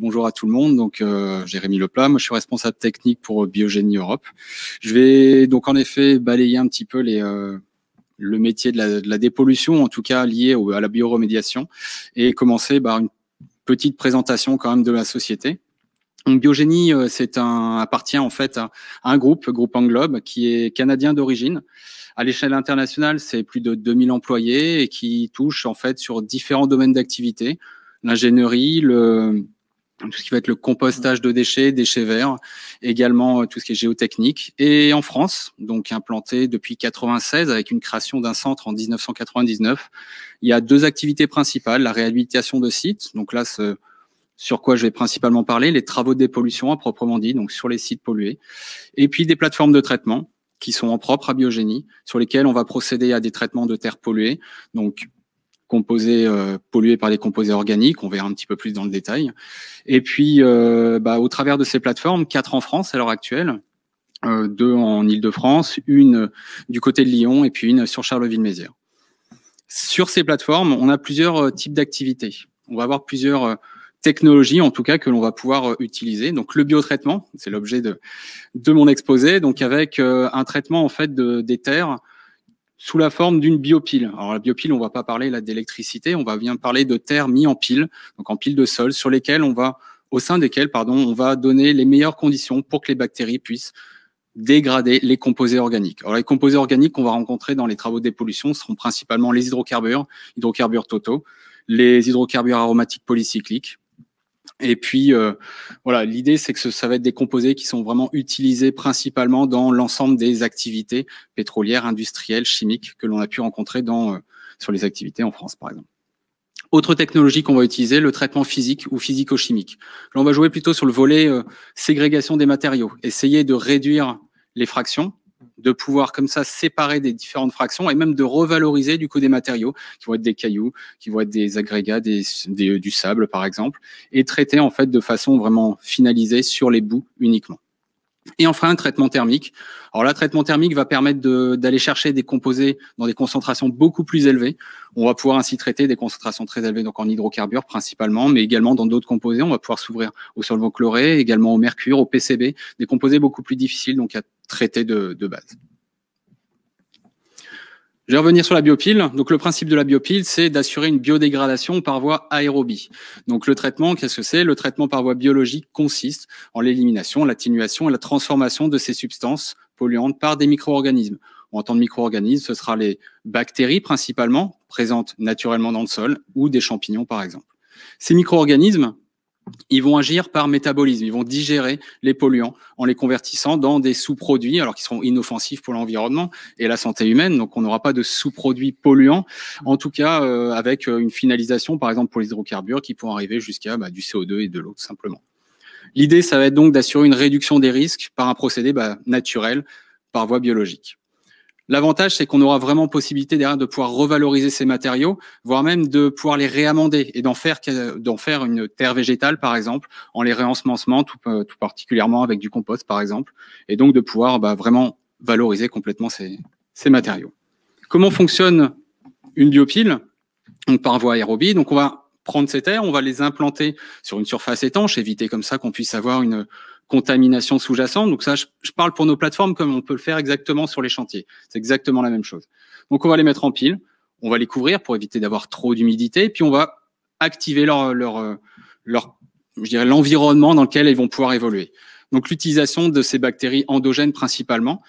Bonjour à tout le monde, donc Jérémy Leplat, moi je suis responsable technique pour Biogénie Europe. Je vais donc en effet balayer un petit peu le métier de la dépollution, en tout cas lié à la bioremédiation, et commencer par une petite présentation quand même de la société. Donc Biogénie, appartient en fait à un groupe Englobe, qui est canadien d'origine. À l'échelle internationale, c'est plus de 2000 employés et qui touche en fait sur différents domaines d'activité, l'ingénierie, tout ce qui va être le compostage de déchets verts, également tout ce qui est géotechnique. Et en France, donc implanté depuis 96 avec une création d'un centre en 1999, il y a deux activités principales, la réhabilitation de sites, donc là, sur quoi je vais principalement parler, les travaux de dépollution à proprement dit, donc sur les sites pollués, et puis des plateformes de traitement qui sont en propre à Biogénie, sur lesquelles on va procéder à des traitements de terres polluées, donc composés pollués par des composés organiques, on verra un petit peu plus dans le détail. Et puis, au travers de ces plateformes, 4 en France à l'heure actuelle, 2 en Île-de-France, une du côté de Lyon et puis une sur Charleville-Mézières. Sur ces plateformes, on a plusieurs types d'activités. On va avoir plusieurs technologies, en tout cas, que l'on va pouvoir utiliser. Donc, le biotraitement, c'est l'objet de mon exposé, donc avec un traitement en fait des terres sous la forme d'une biopile. Alors la biopile, on va pas parler là d'électricité, on va bien parler de terres mis en pile, donc en pile de sol, au sein desquelles, on va donner les meilleures conditions pour que les bactéries puissent dégrader les composés organiques. Alors les composés organiques qu'on va rencontrer dans les travaux de dépollution seront principalement les hydrocarbures totaux, les hydrocarbures aromatiques polycycliques. Et puis, voilà, l'idée, c'est que ça va être des composés qui sont vraiment utilisés principalement dans l'ensemble des activités pétrolières, industrielles, chimiques que l'on a pu rencontrer sur les activités en France, par exemple. Autre technologie qu'on va utiliser, le traitement physique ou physico-chimique. Là, on va jouer plutôt sur le volet ségrégation des matériaux, essayer de réduire les fractions, de pouvoir comme ça séparer des différentes fractions et même de revaloriser du coup des matériaux qui vont être des cailloux, qui vont être des agrégats, du sable par exemple, et traiter en fait de façon vraiment finalisée sur les bouts uniquement. Et enfin, un traitement thermique. Alors là, traitement thermique va permettre d'aller chercher des composés dans des concentrations beaucoup plus élevées. On va pouvoir ainsi traiter des concentrations très élevées, donc en hydrocarbures principalement, mais également dans d'autres composés. On va pouvoir s'ouvrir au solvant chloré, également au mercure, au PCB, des composés beaucoup plus difficiles donc à traiter de base. Je vais revenir sur la biopile. Donc, le principe de la biopile, c'est d'assurer une biodégradation par voie aérobie. Donc, le traitement, qu'est-ce que c'est? Le traitement par voie biologique consiste en l'élimination, l'atténuation et la transformation de ces substances polluantes par des micro-organismes. En tant que micro-organismes, ce sera les bactéries principalement, présentes naturellement dans le sol, ou des champignons, par exemple. Ces micro-organismes, ils vont agir par métabolisme, ils vont digérer les polluants en les convertissant dans des sous-produits, alors qui seront inoffensifs pour l'environnement et la santé humaine, donc on n'aura pas de sous-produits polluants, en tout cas avec une finalisation, par exemple pour les hydrocarbures, qui pourront arriver jusqu'à du CO2 et de l'eau, tout simplement. L'idée, ça va être donc d'assurer une réduction des risques par un procédé naturel, par voie biologique. L'avantage, c'est qu'on aura vraiment possibilité derrière de pouvoir revaloriser ces matériaux, voire même de pouvoir les réamender et d'en faire une terre végétale, par exemple, en les réensemencement, tout particulièrement avec du compost, par exemple, et donc de pouvoir vraiment valoriser complètement ces matériaux. Comment fonctionne une biopile? Donc, par voie aérobie. Donc, on va prendre ces terres, on va les implanter sur une surface étanche, éviter comme ça qu'on puisse avoir une contamination sous-jacente. Donc ça, je parle pour nos plateformes comme on peut le faire exactement sur les chantiers. C'est exactement la même chose. Donc on va les mettre en pile, on va les couvrir pour éviter d'avoir trop d'humidité, puis on va activer l'environnement dans lequel elles vont pouvoir évoluer. Donc l'utilisation de ces bactéries endogènes principalement,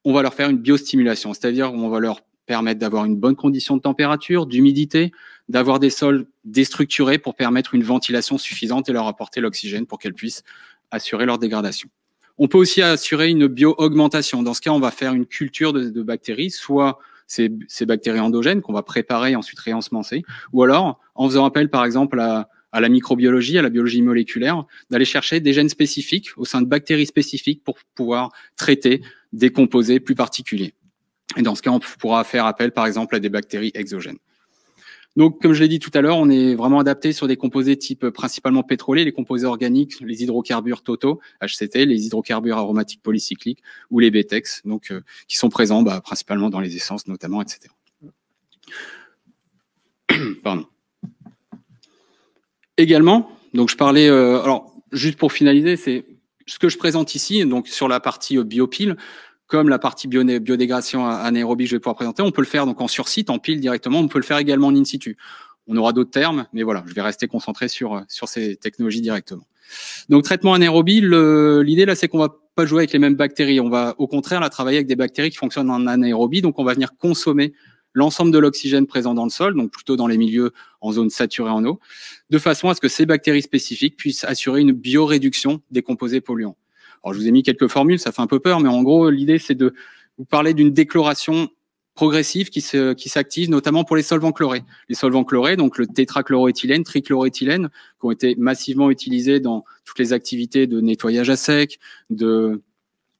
on va leur faire une biostimulation, c'est-à-dire on va leur permettre d'avoir une bonne condition de température, d'humidité, d'avoir des sols déstructurés pour permettre une ventilation suffisante et leur apporter l'oxygène pour qu'elles puissent assurer leur dégradation. On peut aussi assurer une bio-augmentation. Dans ce cas, on va faire une culture de bactéries, soit ces bactéries endogènes qu'on va préparer et ensuite réensemencer, ou alors en faisant appel par exemple à la microbiologie, à la biologie moléculaire, d'aller chercher des gènes spécifiques au sein de bactéries spécifiques pour pouvoir traiter des composés plus particuliers. Et dans ce cas, on pourra faire appel par exemple à des bactéries exogènes. Donc, comme je l'ai dit tout à l'heure, on est vraiment adapté sur des composés type principalement pétroliers, les composés organiques, les hydrocarbures totaux, HCT, les hydrocarbures aromatiques polycycliques ou les BTEX, donc qui sont présents principalement dans les essences notamment, etc. Pardon. Également, Donc je parlais, alors juste pour finaliser, c'est ce que je présente ici, donc sur la partie biopile, comme la partie biodégradation anaérobie que je vais pouvoir présenter, on peut le faire donc en sur-site, en pile directement, on peut le faire également en in situ. On aura d'autres termes, mais voilà, je vais rester concentré sur ces technologies directement. Donc traitement anaérobie, l'idée là, c'est qu'on va pas jouer avec les mêmes bactéries, on va au contraire là travailler avec des bactéries qui fonctionnent en anaérobie, donc on va venir consommer l'ensemble de l'oxygène présent dans le sol, donc plutôt dans les milieux en zone saturée en eau, de façon à ce que ces bactéries spécifiques puissent assurer une bioréduction des composés polluants. Alors, je vous ai mis quelques formules, ça fait un peu peur, mais en gros, l'idée, c'est de vous parler d'une déchloration progressive qui s'active notamment pour les solvants chlorés. Les solvants chlorés, donc le tétrachloroéthylène, trichloroéthylène, qui ont été massivement utilisés dans toutes les activités de nettoyage à sec, de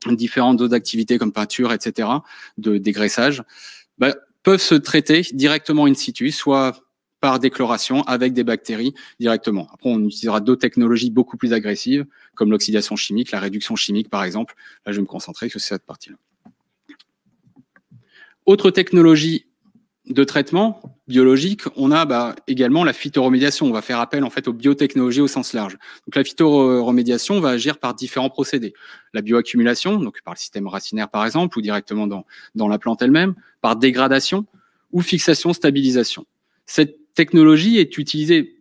différentes autres activités comme peinture, etc., de dégraissage, peuvent se traiter directement in situ, soit par déchloration avec des bactéries directement. Après, on utilisera d'autres technologies beaucoup plus agressives, comme l'oxydation chimique, la réduction chimique, par exemple. Là, je vais me concentrer sur cette partie-là. Autre technologie de traitement biologique, on a également la phytoremédiation. On va faire appel en fait aux biotechnologies au sens large. Donc la phytoremédiation va agir par différents procédés. La bioaccumulation, donc par le système racinaire par exemple, ou directement dans la plante elle-même, par dégradation ou fixation, stabilisation. Cette technologie est utilisée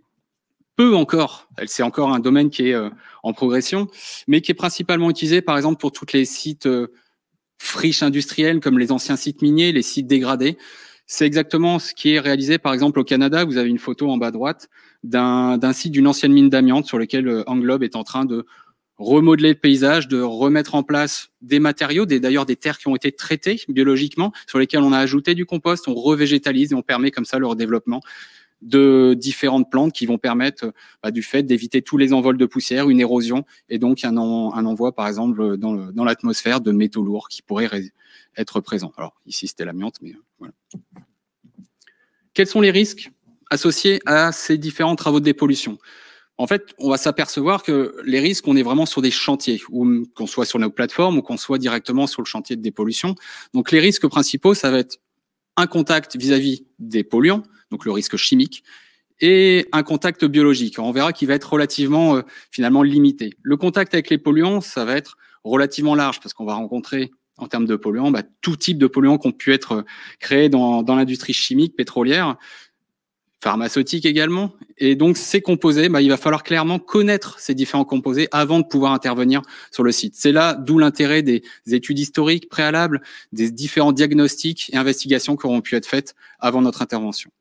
peu encore, c'est encore un domaine qui est en progression, mais qui est principalement utilisé par exemple pour tous les sites friches industrielles comme les anciens sites miniers, les sites dégradés. C'est exactement ce qui est réalisé, par exemple, au Canada. Vous avez une photo en bas à droite d'un site d'une ancienne mine d'amiante sur lequel Englobe est en train de remodeler le paysage, de remettre en place des matériaux, d'ailleurs des terres qui ont été traitées biologiquement, sur lesquelles on a ajouté du compost, on revégétalise et on permet comme ça leur développement de différentes plantes qui vont permettre du fait d'éviter tous les envols de poussière, une érosion et donc un envoi, par exemple, dans l'atmosphère de métaux lourds qui pourraient être présents. Alors ici, c'était l'amiante, mais voilà. Quels sont les risques associés à ces différents travaux de dépollution? En fait, on va s'apercevoir que les risques, on est vraiment sur des chantiers, ou qu'on soit sur nos plateformes ou qu'on soit directement sur le chantier de dépollution. Donc les risques principaux, ça va être un contact vis-à-vis des polluants, donc le risque chimique, et un contact biologique. On verra qu'il va être relativement finalement limité. Le contact avec les polluants, ça va être relativement large parce qu'on va rencontrer en termes de polluants tout type de polluants qui ont pu être créés dans l'industrie chimique, pétrolière, pharmaceutique également. Et donc ces composés, il va falloir clairement connaître ces différents composés avant de pouvoir intervenir sur le site. C'est là d'où l'intérêt des études historiques préalables, des différents diagnostics et investigations qui auront pu être faites avant notre intervention.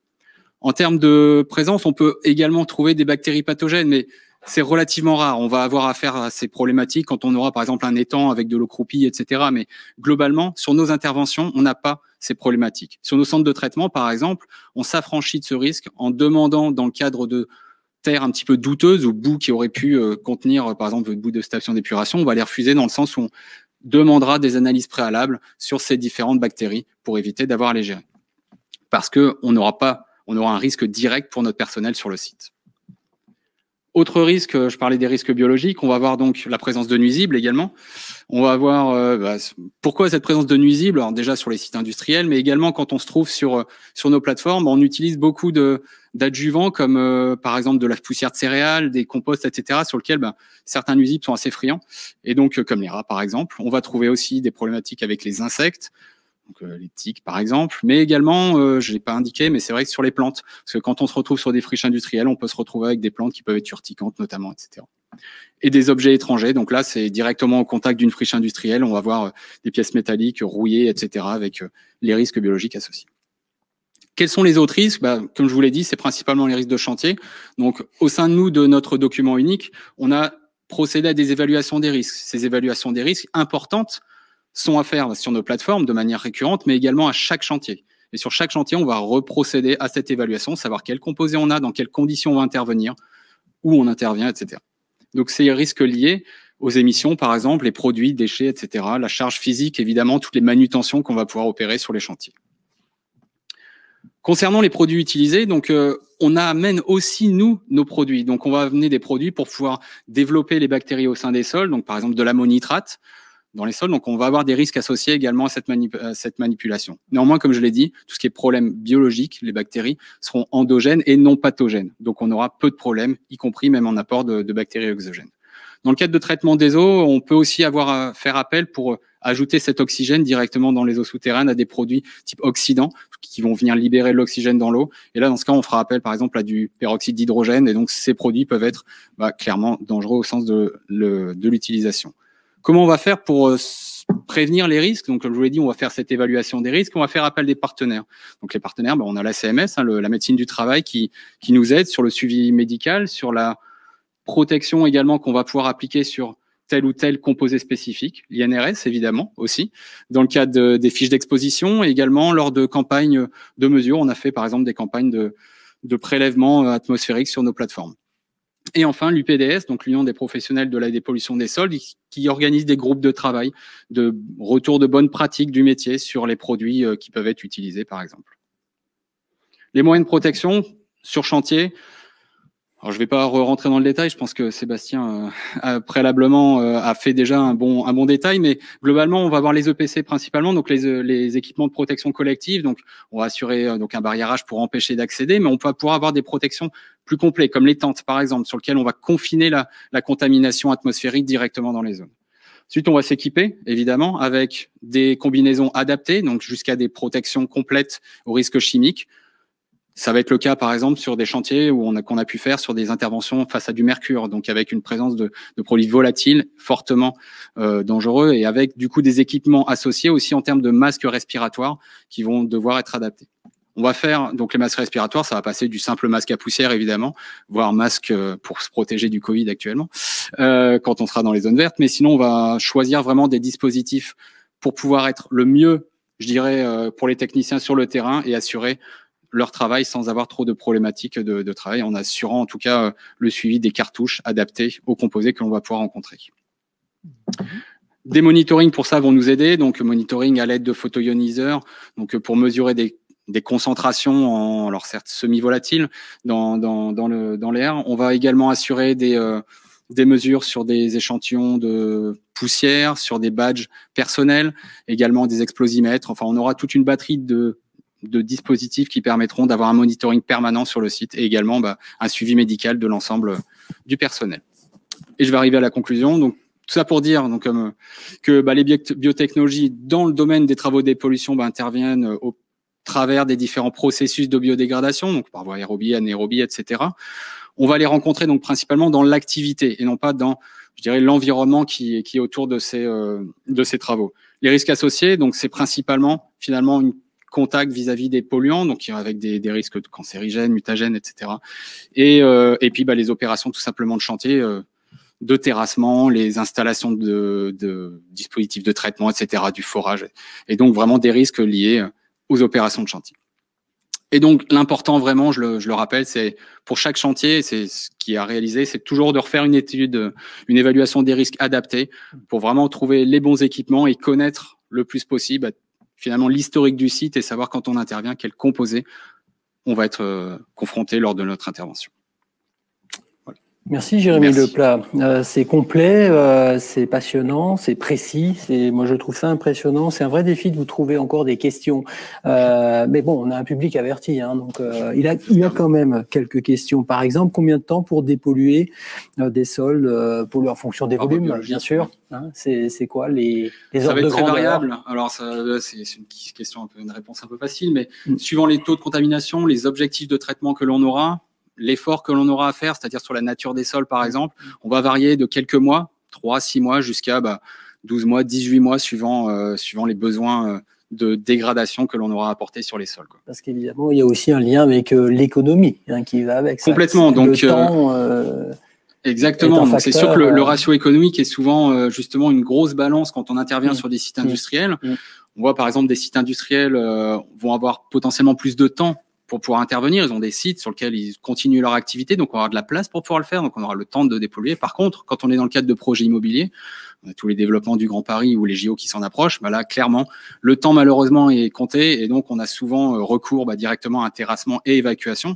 En termes de présence, on peut également trouver des bactéries pathogènes, mais c'est relativement rare. On va avoir affaire à ces problématiques quand on aura par exemple un étang avec de l'eau croupie, etc. Mais globalement, sur nos interventions, on n'a pas ces problématiques. Sur nos centres de traitement, par exemple, on s'affranchit de ce risque en demandant, dans le cadre de terres un petit peu douteuses ou boues qui auraient pu contenir, par exemple, une boue de station d'épuration, on va les refuser dans le sens où on demandera des analyses préalables sur ces différentes bactéries pour éviter d'avoir à les gérer. Parce qu'on aura un risque direct pour notre personnel sur le site. Autre risque, je parlais des risques biologiques, on va avoir donc la présence de nuisibles également. On va avoir pourquoi cette présence de nuisibles, alors déjà sur les sites industriels, mais également quand on se trouve sur nos plateformes, on utilise beaucoup d'adjuvants comme par exemple de la poussière de céréales, des composts, etc., sur lesquels certains nuisibles sont assez friands. Et donc comme les rats par exemple, on va trouver aussi des problématiques avec les insectes. Donc, les tiques par exemple, mais également, je l'ai pas indiqué, mais c'est vrai que sur les plantes, parce que quand on se retrouve sur des friches industrielles, on peut se retrouver avec des plantes qui peuvent être urticantes notamment, etc. Et des objets étrangers, donc là c'est directement au contact d'une friche industrielle, on va voir des pièces métalliques rouillées, etc. avec les risques biologiques associés. Quels sont les autres risques? Comme je vous l'ai dit, c'est principalement les risques de chantier. Donc au sein de nous, de notre document unique, on a procédé à des évaluations des risques. Ces évaluations des risques importantes sont à faire sur nos plateformes de manière récurrente, mais également à chaque chantier. Et sur chaque chantier, on va reprocéder à cette évaluation, savoir quels composés on a, dans quelles conditions on va intervenir, où on intervient, etc. Donc, ces risques liés aux émissions, par exemple, les produits, déchets, etc., la charge physique, évidemment, toutes les manutentions qu'on va pouvoir opérer sur les chantiers. Concernant les produits utilisés, donc on amène aussi, nous, nos produits. Donc, on va amener des produits pour pouvoir développer les bactéries au sein des sols, donc par exemple de l'ammonitrate, dans les sols. Donc, on va avoir des risques associés également à cette manipulation. Néanmoins, comme je l'ai dit, tout ce qui est problème biologique, les bactéries seront endogènes et non pathogènes. Donc, on aura peu de problèmes, y compris même en apport de bactéries exogènes. Dans le cadre de traitement des eaux, on peut aussi avoir à faire appel pour ajouter cet oxygène directement dans les eaux souterraines à des produits type oxydants qui vont venir libérer l'oxygène dans l'eau. Et là, dans ce cas, on fera appel par exemple à du peroxyde d'hydrogène. Et donc, ces produits peuvent être clairement dangereux au sens de l'utilisation. Comment on va faire pour prévenir les risques? Donc, comme je vous l'ai dit, on va faire cette évaluation des risques. On va faire appel des partenaires. Donc, les partenaires, on a la CMS, la médecine du travail qui nous aide sur le suivi médical, sur la protection également qu'on va pouvoir appliquer sur tel ou tel composé spécifique, l'INRS évidemment aussi, dans le cadre des fiches d'exposition et également lors de campagnes de mesure. On a fait par exemple des campagnes de prélèvement atmosphérique sur nos plateformes. Et enfin, l'UPDS, donc l'Union des professionnels de la dépollution des sols, qui organise des groupes de travail, de retour de bonnes pratiques du métier sur les produits qui peuvent être utilisés par exemple. Les moyens de protection sur chantier. Alors, je ne vais pas rentrer dans le détail, je pense que Sébastien préalablement a fait déjà un bon détail, mais globalement, on va avoir les EPC principalement, donc les équipements de protection collective. Donc, on va assurer donc un barriérage pour empêcher d'accéder, mais on va pouvoir avoir des protections plus complètes, comme les tentes, par exemple, sur lesquelles on va confiner la contamination atmosphérique directement dans les zones. Ensuite, on va s'équiper, évidemment, avec des combinaisons adaptées, donc jusqu'à des protections complètes aux risques chimiques. Ça va être le cas, par exemple, sur des chantiers qu'on a pu faire sur des interventions face à du mercure, donc avec une présence de produits volatiles fortement dangereux et avec du coup des équipements associés aussi en termes de masques respiratoires qui vont devoir être adaptés. On va faire donc les masques respiratoires, ça va passer du simple masque à poussière évidemment, voire masque pour se protéger du Covid actuellement quand on sera dans les zones vertes, mais sinon on va choisir vraiment des dispositifs pour pouvoir être le mieux, je dirais, pour les techniciens sur le terrain et assurer leur travail sans avoir trop de problématiques de travail, en assurant en tout cas le suivi des cartouches adaptées aux composés que l'on va pouvoir rencontrer. Des monitorings pour ça vont nous aider, donc monitoring à l'aide de photoioniseurs, donc pour mesurer des concentrations, alors certes semi-volatiles, dans l'air. On va également assurer des mesures sur des échantillons de poussière, sur des badges personnels, également des explosimètres. Enfin, on aura toute une batterie de dispositifs qui permettront d'avoir un monitoring permanent sur le site et également un suivi médical de l'ensemble du personnel. Et je vais arriver à la conclusion. Donc, tout ça pour dire donc, que les biotechnologies dans le domaine des travaux de dépollution interviennent au travers des différents processus de biodégradation, donc par voie aérobie, anaérobie, etc. On va les rencontrer donc principalement dans l'activité et non pas dans, je dirais, l'environnement qui est autour de ces travaux. Les risques associés, donc c'est principalement finalement une contact vis-à-vis des polluants, donc avec des risques de cancérigènes, mutagènes, etc. Et puis les opérations tout simplement de chantier, de terrassement, les installations de dispositifs de traitement, etc., du forage, et donc vraiment des risques liés aux opérations de chantier. Et donc l'important vraiment, je le rappelle, c'est pour chaque chantier, c'est ce qui a réalisé, c'est toujours de refaire une étude, une évaluation des risques adaptée pour vraiment trouver les bons équipements et connaître le plus possible finalement l'historique du site et savoir quand on intervient quel composé on va être confronté lors de notre intervention. Voilà. Merci Jérémy Leplat. C'est complet, c'est passionnant, c'est précis. Moi je trouve ça impressionnant. C'est un vrai défi de vous trouver encore des questions. Mais bon, on a un public averti, donc il y a quand même quelques questions. Par exemple, combien de temps pour dépolluer des sols, polluer en fonction des volumes, bien sûr. C'est quoi les ordres de grandeur? Ça va être très variable. Alors c'est une question une réponse un peu facile, mais suivant les taux de contamination, les objectifs de traitement que l'on aura, l'effort que l'on aura à faire, c'est-à-dire sur la nature des sols, par exemple, on va varier de quelques mois, 3, 6 mois, jusqu'à 12 mois, 18 mois, suivant les besoins de dégradation que l'on aura apporté sur les sols. Parce qu'évidemment, il y a aussi un lien avec l'économie qui va avec ça. Complètement. Donc, le temps, exactement. Donc, c'est sûr que le ratio économique est souvent justement une grosse balance quand on intervient sur des sites industriels. On voit par exemple des sites industriels vont avoir potentiellement plus de temps pour pouvoir intervenir. Ils ont des sites sur lesquels ils continuent leur activité, donc on aura de la place pour pouvoir le faire, donc on aura le temps de dépolluer. Par contre, quand on est dans le cadre de projets immobiliers, on a tous les développements du Grand Paris ou les JO qui s'en approchent, là, clairement, le temps malheureusement est compté et donc on a souvent recours directement à un terrassement et évacuation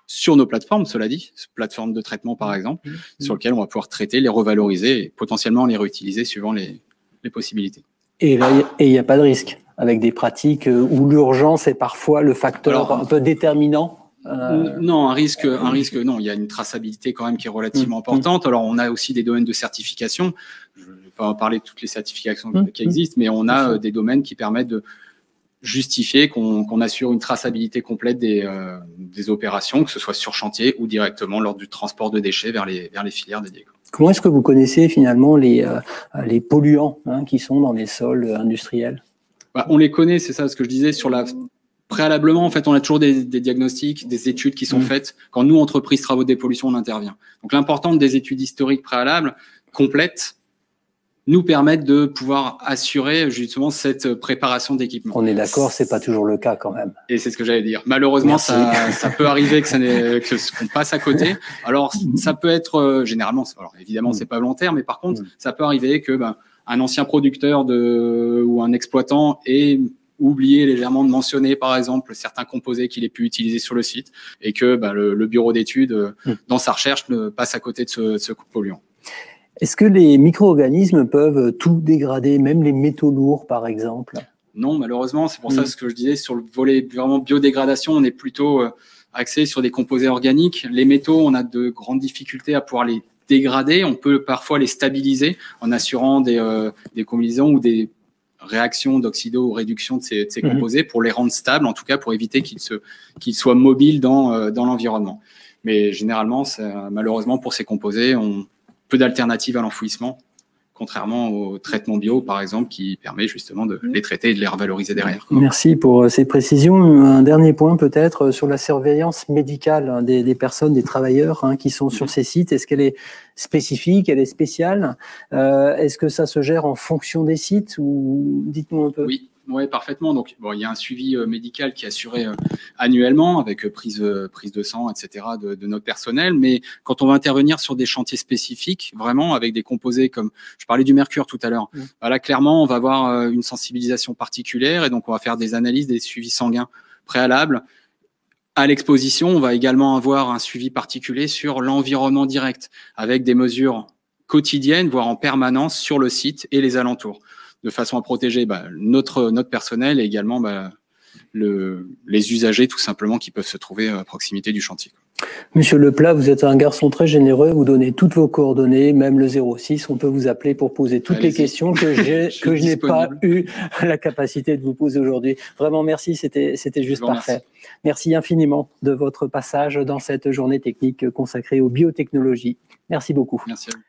sur nos plateformes, cela dit, plateformes de traitement par exemple, sur lesquelles on va pouvoir traiter, les revaloriser et potentiellement les réutiliser suivant les les possibilités. Et là, il n'y a pas de risque avec des pratiques où l'urgence est parfois le facteur un peu déterminant. Non, un risque, non. Il y a une traçabilité quand même qui est relativement importante. Alors, on a aussi des domaines de certification. Je ne vais pas en parler de toutes les certifications qui existent, mais on a des domaines qui permettent de justifier qu'on assure une traçabilité complète des opérations, que ce soit sur chantier ou directement lors du transport de déchets vers les filières dédiées. Comment est-ce que vous connaissez finalement les polluants qui sont dans les sols industriels? On les connaît, c'est ça ce que je disais sur la... Préalablement, en fait, on a toujours des diagnostics, des études qui sont faites. Quand nous, entreprises travaux de dépollution, on intervient. Donc, l'importance des études historiques préalables, complètes, nous permettent de pouvoir assurer justement cette préparation d'équipement. On est d'accord, c'est pas toujours le cas quand même. Et c'est ce que j'allais dire. Malheureusement, ça peut arriver qu'on passe à côté. Alors, ça peut être généralement, alors évidemment, c'est pas volontaire, mais par contre, ça peut arriver que un ancien producteur ou un exploitant ait oublié légèrement de mentionner, par exemple, certains composés qu'il ait pu utiliser sur le site et que le bureau d'études, dans sa recherche, passe à côté de ce polluant. Est-ce que les micro-organismes peuvent tout dégrader, même les métaux lourds, par exemple? Non, malheureusement, c'est pour ça ce que je disais, sur le volet vraiment biodégradation, on est plutôt axé sur des composés organiques. Les métaux, on a de grandes difficultés à pouvoir les dégrader. On peut parfois les stabiliser en assurant des combinaisons ou des réaction d'oxydo ou réduction de ces composés pour les rendre stables, en tout cas pour éviter qu'ils soient mobiles dans l'environnement. Mais généralement, malheureusement pour ces composés, on peu d'alternatives à l'enfouissement, contrairement au traitement bio, par exemple, qui permet justement de les traiter et de les revaloriser derrière. Merci pour ces précisions. Un dernier point peut-être sur la surveillance médicale des personnes, des travailleurs qui sont sur ces sites. Est-ce qu'elle est spécifique, elle est spéciale? Est-ce que ça se gère en fonction des sites ou dites-nous un peu. Oui, parfaitement. Donc, il y a un suivi médical qui est assuré annuellement avec prise de sang, etc. de notre personnel. Mais quand on va intervenir sur des chantiers spécifiques, vraiment avec des composés comme, je parlais du mercure tout à l'heure. Là, clairement, on va avoir une sensibilisation particulière et donc on va faire des analyses, des suivis sanguins préalables. À l'exposition, on va également avoir un suivi particulier sur l'environnement direct avec des mesures quotidiennes, voire en permanence sur le site et les alentours, de façon à protéger notre personnel et également les usagers tout simplement qui peuvent se trouver à proximité du chantier. Monsieur Leplat, vous êtes un garçon très généreux, vous donnez toutes vos coordonnées, même le 06, on peut vous appeler pour poser toutes les questions que je n'ai pas eu la capacité de vous poser aujourd'hui. Vraiment merci, c'était juste parfait. Merci infiniment de votre passage dans cette journée technique consacrée aux biotechnologies. Merci beaucoup. Merci à vous.